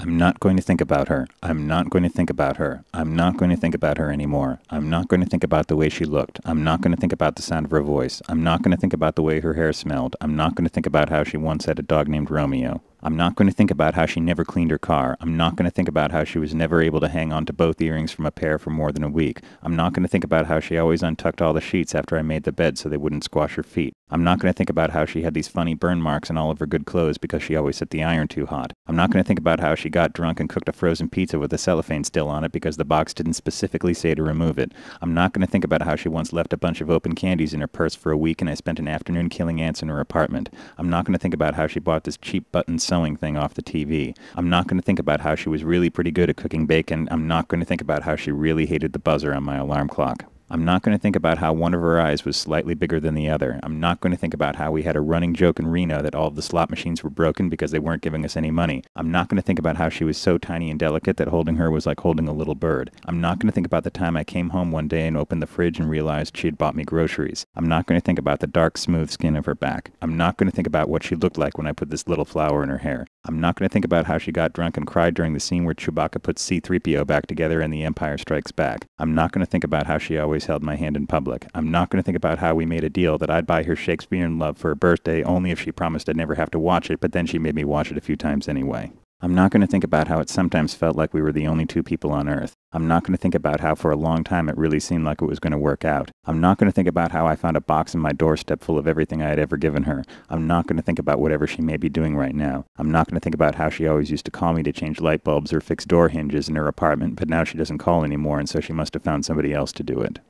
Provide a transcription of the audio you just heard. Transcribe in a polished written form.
I'm not going to think about her. I'm not going to think about her. I'm not going to think about her anymore. I'm not going to think about the way she looked. I'm not going to think about the sound of her voice. I'm not going to think about the way her hair smelled. I'm not going to think about how she once had a dog named Romeo. I'm not going to think about how she never cleaned her car. I'm not going to think about how she was never able to hang on to both earrings from a pair for more than a week. I'm not going to think about how she always untucked all the sheets after I made the bed so they wouldn't squash her feet. I'm not going to think about how she had these funny burn marks on all of her good clothes because she always set the iron too hot. I'm not going to think about how she got drunk and cooked a frozen pizza with the cellophane still on it because the box didn't specifically say to remove it. I'm not going to think about how she once left a bunch of open candies in her purse for a week and I spent an afternoon killing ants in her apartment. I'm not going to think about how she bought this cheap button sewing thing off the TV. I'm not going to think about how she was really pretty good at cooking bacon. I'm not going to think about how she really hated the buzzer on my alarm clock. I'm not going to think about how one of her eyes was slightly bigger than the other. I'm not going to think about how we had a running joke in Reno that all of the slot machines were broken because they weren't giving us any money. I'm not going to think about how she was so tiny and delicate that holding her was like holding a little bird. I'm not going to think about the time I came home one day and opened the fridge and realized she had bought me groceries. I'm not going to think about the dark, smooth skin of her back. I'm not going to think about what she looked like when I put this little flower in her hair. I'm not going to think about how she got drunk and cried during the scene where Chewbacca puts C-3PO back together and The Empire Strikes Back. I'm not going to think about how she always held my hand in public. I'm not going to think about how we made a deal that I'd buy her Shakespeare in Love for her birthday only if she promised I'd never have to watch it, but then she made me watch it a few times anyway. I'm not going to think about how it sometimes felt like we were the only two people on Earth. I'm not going to think about how for a long time it really seemed like it was going to work out. I'm not going to think about how I found a box on my doorstep full of everything I had ever given her. I'm not going to think about whatever she may be doing right now. I'm not going to think about how she always used to call me to change light bulbs or fix door hinges in her apartment, but now she doesn't call anymore and so she must have found somebody else to do it.